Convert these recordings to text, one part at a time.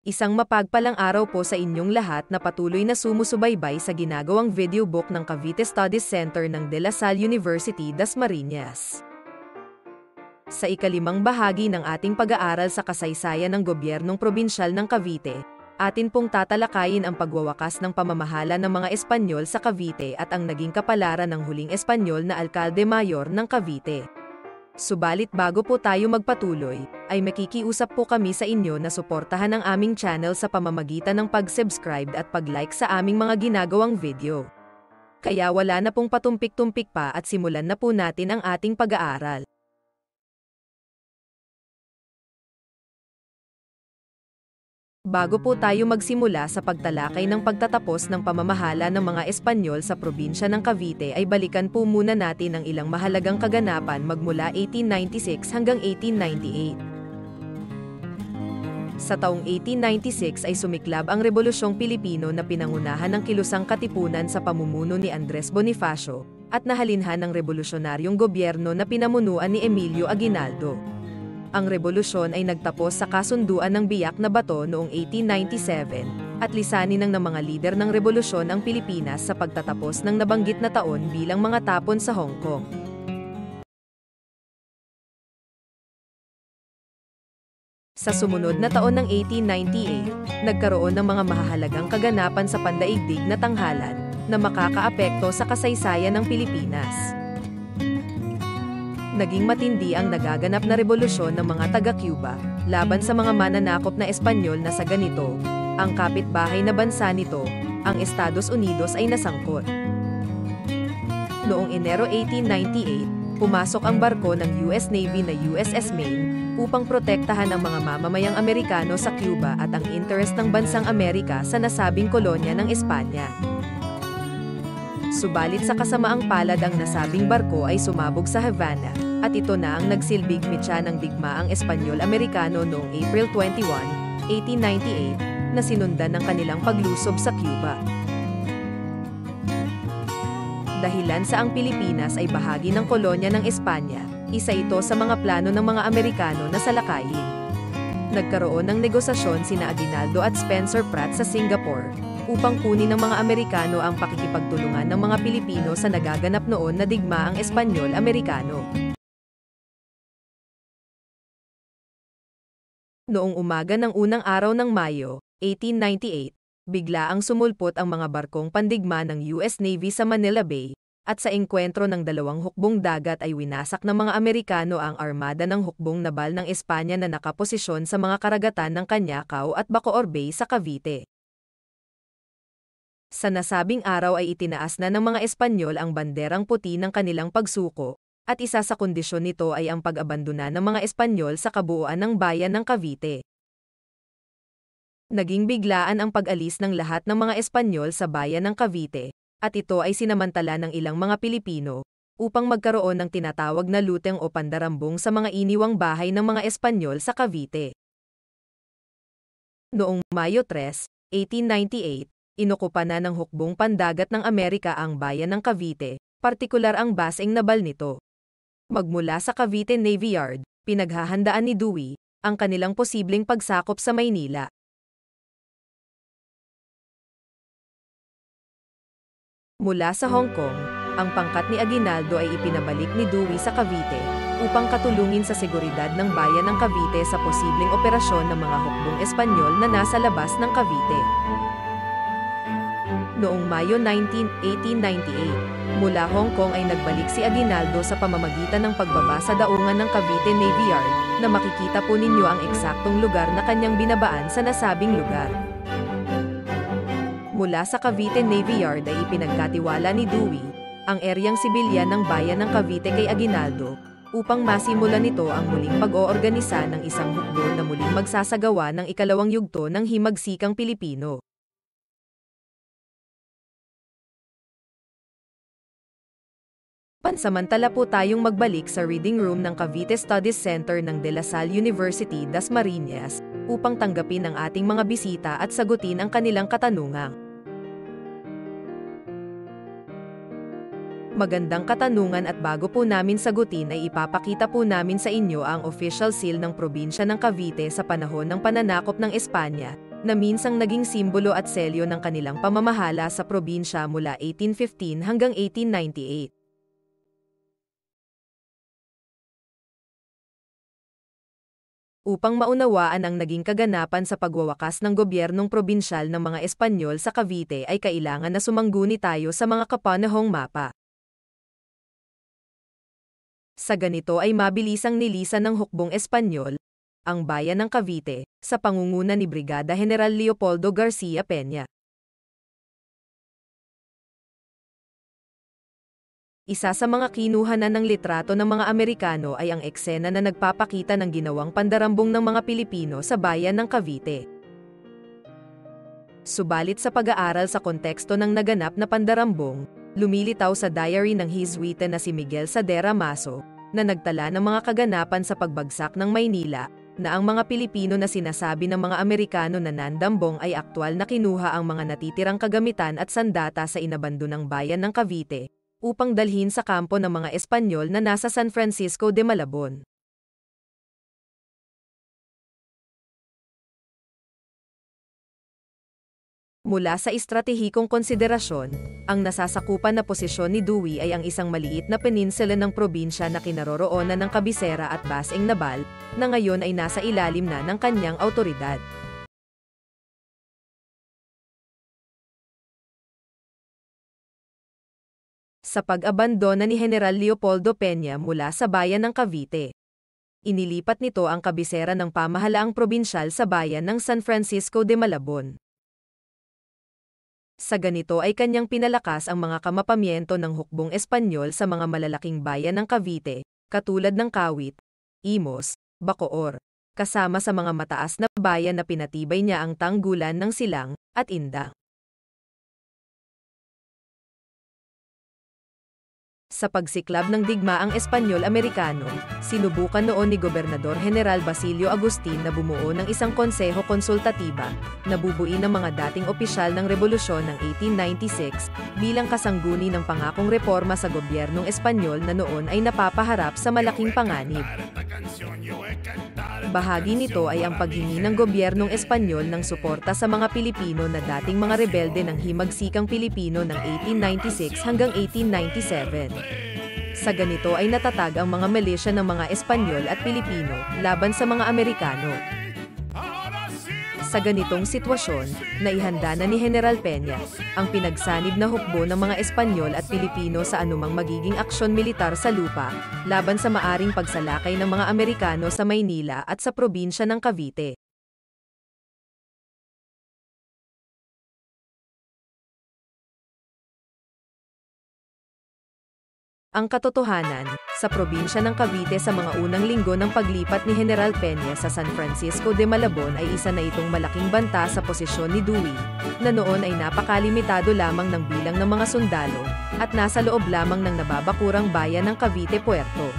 Isang mapagpalang araw po sa inyong lahat na patuloy na sumusubaybay sa ginagawang video book ng Cavite Studies Center ng De La Salle University, Dasmariñas. Sa ikalimang bahagi ng ating pag-aaral sa kasaysayan ng gobyernong probinsyal ng Cavite, atin pong tatalakayin ang pagwawakas ng pamamahala ng mga Espanyol sa Cavite at ang naging kapalaran ng huling Espanyol na Alkalde Mayor ng Cavite. Subalit bago po tayo magpatuloy, ay makikiusap po kami sa inyo na suportahan ang aming channel sa pamamagitan ng pag-subscribe at pag-like sa aming mga ginagawang video. Kaya wala na pong patumpik-tumpik pa at simulan na po natin ang ating pag-aaral. Bago po tayo magsimula sa pagtalakay ng pagtatapos ng pamamahala ng mga Espanyol sa probinsya ng Cavite ay balikan po muna natin ang ilang mahalagang kaganapan magmula 1896 hanggang 1898. Sa taong 1896 ay sumiklab ang Rebolusyong Pilipino na pinangunahan ng kilusang katipunan sa pamumuno ni Andres Bonifacio, at nahalinhan ng revolusyonaryong gobyerno na pinamunuan ni Emilio Aguinaldo. Ang revolusyon ay nagtapos sa kasunduan ng Biak na Bato noong 1897, at lisanin ng mga lider ng revolusyon ang Pilipinas sa pagtatapos ng nabanggit na taon bilang mga tapon sa Hong Kong. Sa sumunod na taon ng 1898, nagkaroon ng mga mahahalagang kaganapan sa pandaigdig na tanghalan na makakaapekto sa kasaysayan ng Pilipinas. Naging matindi ang nagaganap na revolusyon ng mga taga-Cuba laban sa mga mananakop na Espanyol na sa ganito, ang kapitbahay na bansa nito, ang Estados Unidos ay nasangkot. Noong Enero 1898, pumasok ang barko ng US Navy na USS Maine upang protektahan ang mga mamamayang Amerikano sa Cuba at ang interes ng bansang Amerika sa nasabing kolonya ng Espanya. Subalit sa kasamaang palad ang nasabing barko ay sumabog sa Havana, at ito na ang nagsilbing mitya ng digmaang Espanyol-Amerikano noong April 21, 1898, na sinundan ng kanilang paglusob sa Cuba. Dahilan sa ang Pilipinas ay bahagi ng kolonya ng Espanya, isa ito sa mga plano ng mga Amerikano na salakayin. Nagkaroon ng negosasyon sina Aguinaldo at Spencer Pratt sa Singapore, upang kunin ng mga Amerikano ang pakikipagtulungan ng mga Pilipino sa nagaganap noon na digmaang Espanyol-Amerikano. Noong umaga ng unang araw ng Mayo, 1898, bigla ang sumulpot ang mga barkong pandigma ng US Navy sa Manila Bay, at sa engkwentro ng dalawang hukbong dagat ay winasak ng mga Amerikano ang armada ng hukbong nabal ng Espanya na nakaposisyon sa mga karagatan ng Canyacao at Bacoor Bay sa Cavite. Sa nasabing araw ay itinaas na ng mga Espanyol ang banderang puti ng kanilang pagsuko, at isa sa kondisyon nito ay ang pag-abandona ng mga Espanyol sa kabuuan ng bayan ng Cavite. Naging biglaan ang pag-alis ng lahat ng mga Espanyol sa bayan ng Cavite, at ito ay sinamantala ng ilang mga Pilipino, upang magkaroon ng tinatawag na luteng o pandarambong sa mga iniwang bahay ng mga Espanyol sa Cavite. Noong Mayo 3, 1898, inokupa na ng hukbong pandagat ng Amerika ang bayan ng Cavite, partikular ang basing nabal nito. Magmula sa Cavite Navy Yard, pinaghahandaan ni Dewey ang kanilang posibleng pagsakop sa Maynila. Mula sa Hong Kong, ang pangkat ni Aguinaldo ay ipinabalik ni Dewey sa Cavite upang katulungin sa seguridad ng bayan ng Cavite sa posibleng operasyon ng mga hukbong Espanyol na nasa labas ng Cavite. Noong Mayo 19, 1898, mula Hong Kong ay nagbalik si Aguinaldo sa pamamagitan ng pagbaba sa daungan ng Cavite Navy Yard, na makikita po ninyo ang eksaktong lugar na kanyang binabaan sa nasabing lugar. Mula sa Cavite Navy Yard ay ipinagkatiwala ni Dewey ang eryang sibilyan ng bayan ng Cavite kay Aguinaldo, upang masimulan nito ang muling pag-oorganisa ng isang hukbo na muling magsasagawa ng ikalawang yugto ng himagsikang Pilipino. Pansamantala po tayong magbalik sa reading room ng Cavite Studies Center ng De La Salle University, Dasmariñas, upang tanggapin ang ating mga bisita at sagutin ang kanilang katanungan. Magandang katanungan, at bago po namin sagutin ay ipapakita po namin sa inyo ang official seal ng probinsya ng Cavite sa panahon ng pananakop ng Espanya, na minsang naging simbolo at selyo ng kanilang pamamahala sa probinsya mula 1815 hanggang 1898. Upang maunawaan ang naging kaganapan sa pagwawakas ng gobyernong probinsyal ng mga Espanyol sa Cavite ay kailangan na sumangguni tayo sa mga kapanahong mapa. Sa ganito ay mabilisang nilisan ng hukbong Espanyol ang bayan ng Cavite sa pangunguna ni Brigada General Leopoldo Garcia Peña. Isa sa mga kinuhanan ng litrato ng mga Amerikano ay ang eksena na nagpapakita ng ginawang pandarambong ng mga Pilipino sa bayan ng Cavite. Subalit sa pag-aaral sa konteksto ng naganap na pandarambong, lumilitaw sa diary ng Jesuita na si Miguel Sadera Maso, na nagtala ng mga kaganapan sa pagbagsak ng Maynila, na ang mga Pilipino na sinasabi ng mga Amerikano na nandambong ay aktwal na kinuha ang mga natitirang kagamitan at sandata sa inabandonang bayan ng Cavite, upang dalhin sa kampo ng mga Espanyol na nasa San Francisco de Malabon. Mula sa estratehikong konsiderasyon, ang nasasakupan na posisyon ni Dewey ay ang isang maliit na peninsula ng probinsya na kinaroroonan ng Cabecera at Baseng Nabal, na ngayon ay nasa ilalim na ng kanyang awtoridad. Sa pag-abandona ni General Leopoldo Peña mula sa bayan ng Cavite, inilipat nito ang kabisera ng pamahalaang probinsyal sa bayan ng San Francisco de Malabon. Sa ganito ay kanyang pinalakas ang mga kamapamiento ng hukbong Espanyol sa mga malalaking bayan ng Cavite, katulad ng Kawit, Imos, Bacoor, kasama sa mga mataas na bayan na pinatibay niya ang tanggulan ng Silang at Indang. Sa pagsiklab ng digmaang Espanyol-Amerikano, sinubukan noon ni Gobernador General Basilio Agustin na bumuo ng isang konseho konsultatiba, na bubuin ng mga dating opisyal ng rebolusyon ng 1896, bilang kasangguni ng pangakong reforma sa gobyernong Espanyol na noon ay napapaharap sa malaking panganib. Bahagi nito ay ang paghingi ng gobyernong Espanyol ng suporta sa mga Pilipino na dating mga rebelde ng Himagsikang Pilipino ng 1896 hanggang 1897. Sa ganito ay natatag ang mga milisya ng mga Espanyol at Pilipino laban sa mga Amerikano. Sa ganitong sitwasyon, naihanda na ni General Peña ang pinagsanib na hukbo ng mga Espanyol at Pilipino sa anumang magiging aksyon militar sa lupa laban sa maaring pagsalakay ng mga Amerikano sa Maynila at sa probinsya ng Cavite. Ang katotohanan, sa probinsya ng Cavite sa mga unang linggo ng paglipat ni General Peña sa San Francisco de Malabon ay isa na itong malaking banta sa posisyon ni Dewey, na noon ay napakalimitado lamang ng bilang ng mga sundalo, at nasa loob lamang ng nababakurang bayan ng Cavite Puerto.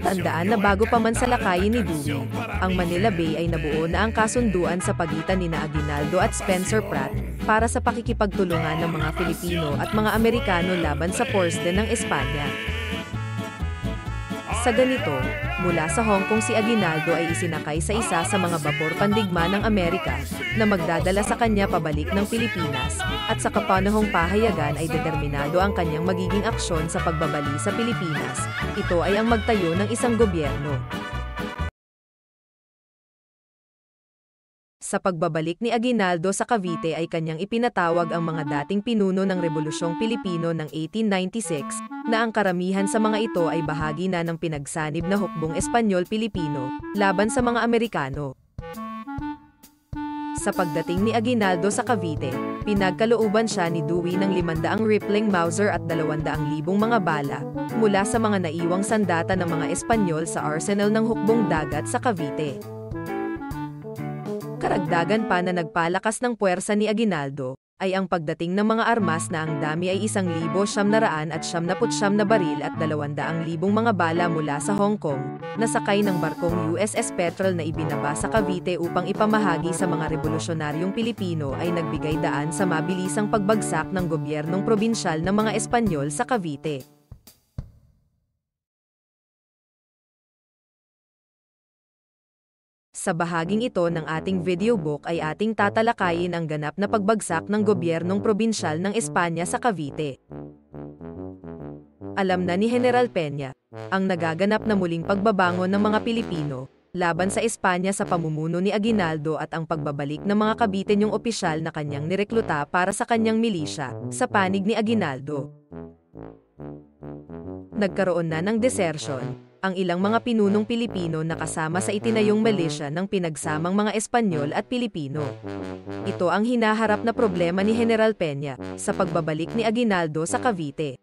Tandaan na bago pa man salakayin ni Dewey, ang Manila Bay ay nabuo na ang kasunduan sa pagitan ni Aguinaldo at Spencer Pratt para sa pakikipagtulungan ng mga Filipino at mga Amerikano laban sa Porsden ng Espanya. Sa ganito, mula sa Hong Kong si Aguinaldo ay isinakay sa isa sa mga babor pandigma ng Amerika na magdadala sa kanya pabalik ng Pilipinas, at sa kapanahong pahayagan ay determinado ang kanyang magiging aksyon sa pagbabali sa Pilipinas. Ito ay ang magtayo ng isang gobyerno. Sa pagbabalik ni Aguinaldo sa Cavite ay kanyang ipinatawag ang mga dating pinuno ng Rebolusyong Pilipino ng 1896, na ang karamihan sa mga ito ay bahagi na ng pinagsanib na hukbong Espanyol-Pilipino laban sa mga Amerikano. Sa pagdating ni Aguinaldo sa Cavite, pinagkalooban siya ni Dewey ng 500 Rippling Mauser at 200,000 mga bala mula sa mga naiwang sandata ng mga Espanyol sa arsenal ng hukbong dagat sa Cavite. Karagdagan pa na nagpalakas ng puwersa ni Aguinaldo ay ang pagdating ng mga armas na ang dami ay 1,979 na baril at 200,000 mga bala mula sa Hong Kong, na sakay ng barkong USS Petrel na ibinaba sa Cavite upang ipamahagi sa mga revolusyonaryong Pilipino ay nagbigay daan sa mabilisang pagbagsak ng gobyernong probinsyal ng mga Espanyol sa Cavite. Sa bahaging ito ng ating videobook ay ating tatalakayin ang ganap na pagbagsak ng gobyernong probinsyal ng Espanya sa Cavite. Alam na ni General Peña, ang nagaganap na muling pagbabangon ng mga Pilipino, laban sa Espanya sa pamumuno ni Aguinaldo at ang pagbabalik ng mga Caviteñong opisyal na kanyang nirekluta para sa kanyang milisya, sa panig ni Aguinaldo. Nagkaroon na ng desertion ang ilang mga pinunong Pilipino na kasama sa itinayong milisya ng pinagsamang mga Espanyol at Pilipino. Ito ang hinaharap na problema ni General Peña sa pagbabalik ni Aguinaldo sa Cavite.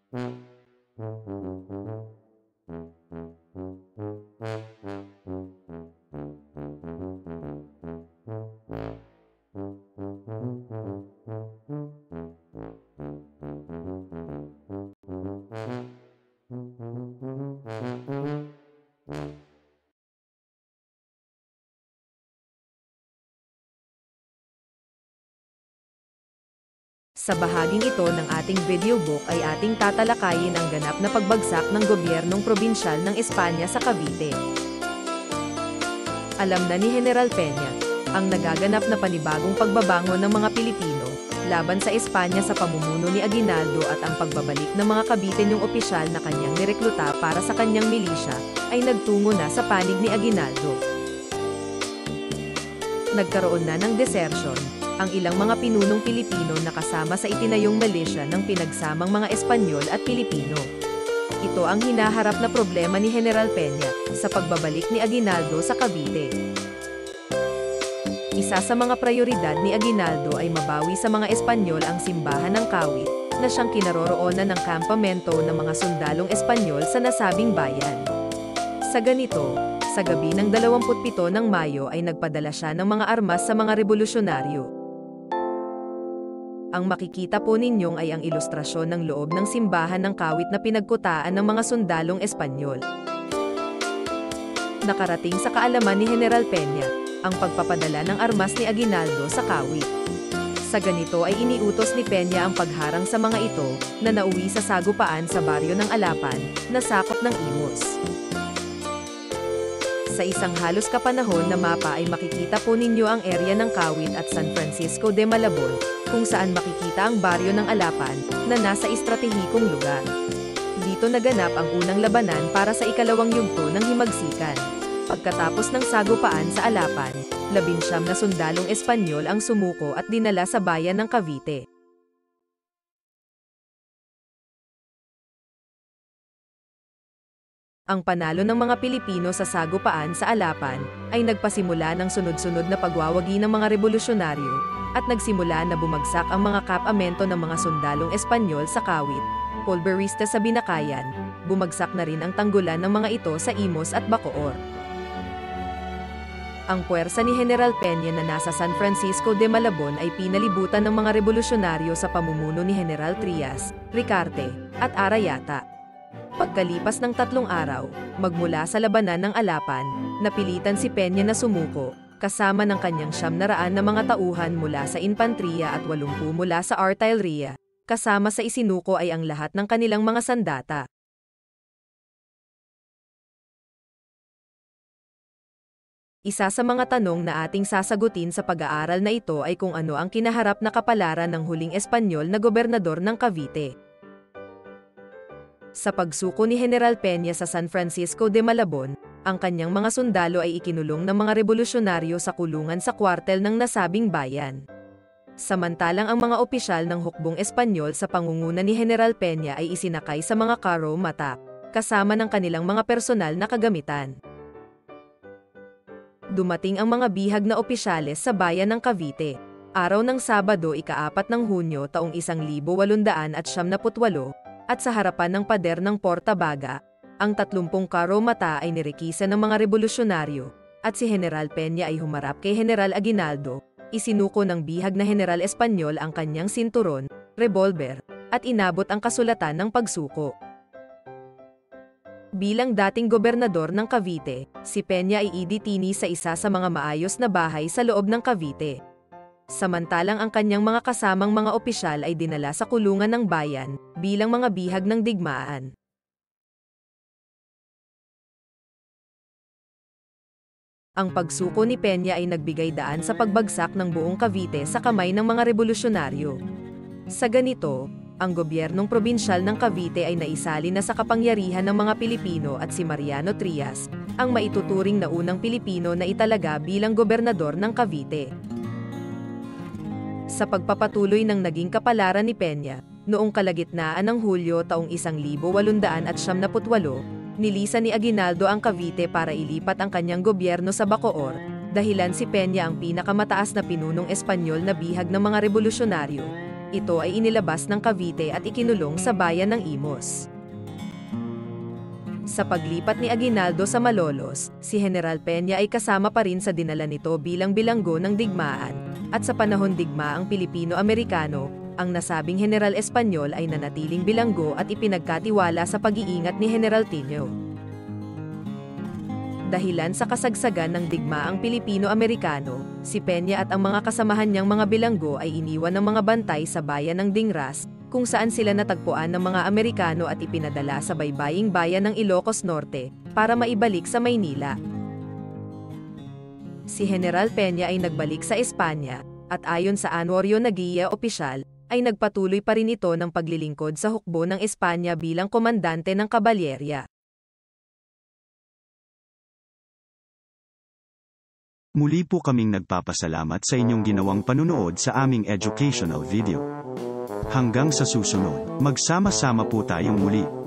Sa bahaging ito ng ating videobook ay ating tatalakayin ang ganap na pagbagsak ng gobyernong probinsyal ng Espanya sa Cavite. Alam na ni General Peña, ang nagaganap na panibagong pagbabangon ng mga Pilipino, laban sa Espanya sa pamumuno ni Aguinaldo at ang pagbabalik ng mga Caviteñong opisyal na kanyang nirekluta para sa kanyang milisya, ay nagtungo na sa panig ni Aguinaldo. Nagkaroon na ng desertion ang ilang mga pinunong Pilipino na kasama sa itinayong milisya ng pinagsamang mga Espanyol at Pilipino. Ito ang hinaharap na problema ni General Peña sa pagbabalik ni Aguinaldo sa Cavite. Isa sa mga prioridad ni Aguinaldo ay mabawi sa mga Espanyol ang simbahan ng Kawit, na siyang kinaroroonan ng kampamento ng mga sundalong Espanyol sa nasabing bayan. Sa ganito, sa gabi ng 27 ng Mayo ay nagpadala siya ng mga armas sa mga revolusyonaryo. Ang makikita po ninyong ay ang ilustrasyon ng loob ng simbahan ng Kawit na pinagkutaan ng mga sundalong Espanyol. Nakarating sa kaalaman ni General Peña ang pagpapadala ng armas ni Aguinaldo sa Kawit. Sa ganito ay iniutos ni Peña ang pagharang sa mga ito na nauwi sa sagupaan sa baryo ng Alapan na sakop ng Imus. Sa isang halos kapanahon na mapa ay makikita po ninyo ang area ng Kawit at San Francisco de Malabon, kung saan makikita ang baryo ng Alapan na nasa estratehikong lugar. Dito naganap ang unang labanan para sa ikalawang yugto ng himagsikan. Pagkatapos ng sagupaan sa Alapan, 19 na sundalong Espanyol ang sumuko at dinala sa bayan ng Cavite. Ang panalo ng mga Pilipino sa sagupaan sa Alapan ay nagpasimula ng sunod-sunod na pagwawagi ng mga revolusyonaryo at nagsimula na bumagsak ang mga kampamento ng mga sundalong Espanyol sa Kawit, pulverista sa Binakayan. Bumagsak na rin ang tanggulan ng mga ito sa Imus at Bacoor. Ang puwersa ni General Peña na nasa San Francisco de Malabon ay pinalibutan ng mga revolusyonaryo sa pamumuno ni General Trias, Ricarte, at Arayata. Pagkalipas ng 3 araw, magmula sa labanan ng Alapan, napilitan si Peña na sumuko, kasama ng kanyang 900 na mga tauhan mula sa infantriya at 80 mula sa artilleria. Kasama sa isinuko ay ang lahat ng kanilang mga sandata. Isa sa mga tanong na ating sasagutin sa pag-aaral na ito ay kung ano ang kinaharap na kapalaran ng huling Espanyol na gobernador ng Cavite. Sa pagsuko ni General Peña sa San Francisco de Malabon, ang kanyang mga sundalo ay ikinulong ng mga revolusyonaryo sa kulungan sa kwartel ng nasabing bayan. Samantalang ang mga opisyal ng hukbong Espanyol sa pangunguna ni General Peña ay isinakay sa mga karo mata, kasama ng kanilang mga personal na kagamitan. Dumating ang mga bihag na opisyales sa bayan ng Cavite. Araw ng Sabado, ika-4 ng Hunyo taong 1878, at sa harapan ng pader ng Porta Baga, ang 30 karo mata ay nirikisa ng mga revolusyonaryo, at si General Peña ay humarap kay General Aguinaldo. Isinuko ng bihag na General Espanyol ang kanyang sinturon, revolver, at inabot ang kasulatan ng pagsuko. Bilang dating gobernador ng Cavite, si Peña ay iditini sa isa sa mga maayos na bahay sa loob ng Cavite. Samantalang ang kanyang mga kasamang mga opisyal ay dinala sa kulungan ng bayan, bilang mga bihag ng digmaan. Ang pagsuko ni Peña ay nagbigay daan sa pagbagsak ng buong Cavite sa kamay ng mga revolusyonaryo. Sa ganito, ang gobyernong probinsyal ng Cavite ay naisali na sa kapangyarihan ng mga Pilipino at si Mariano Trias, ang maituturing na unang Pilipino na italaga bilang gobernador ng Cavite. Sa pagpapatuloy ng naging kapalaran ni Peña, noong kalagitnaan ng Hulyo taong 1878, nilisan ni Aguinaldo ang Cavite para ilipat ang kanyang gobyerno sa Bacoor, dahilan si Peña ang pinakamataas na pinunong Espanyol na bihag ng mga revolusyonaryo. Ito ay inilabas ng Cavite at ikinulong sa bayan ng Imos. Sa paglipat ni Aguinaldo sa Malolos, si General Peña ay kasama pa rin sa dinala nito bilang bilanggo ng digmaan, at sa panahon digmaang Pilipino-Amerikano, ang nasabing General Espanyol ay nanatiling bilanggo at ipinagkatiwala sa pag-iingat ni General Tino. Dahilan sa kasagsagan ng digmaang Pilipino-Amerikano, si Peña at ang mga kasamahan niyang mga bilanggo ay iniwan ng mga bantay sa bayan ng Dingras, kung saan sila natagpuan ng mga Amerikano at ipinadala sa baybaying bayan ng Ilocos Norte, para maibalik sa Maynila. Si General Peña ay nagbalik sa Espanya, at ayon sa Anworio na giya opisyal, ay nagpatuloy pa rin ito ng paglilingkod sa hukbo ng Espanya bilang komandante ng kabalyerya. Muli po kaming nagpapasalamat sa inyong ginawang panunood sa aming educational video. Hanggang sa susunod, magsama-sama po tayong muli.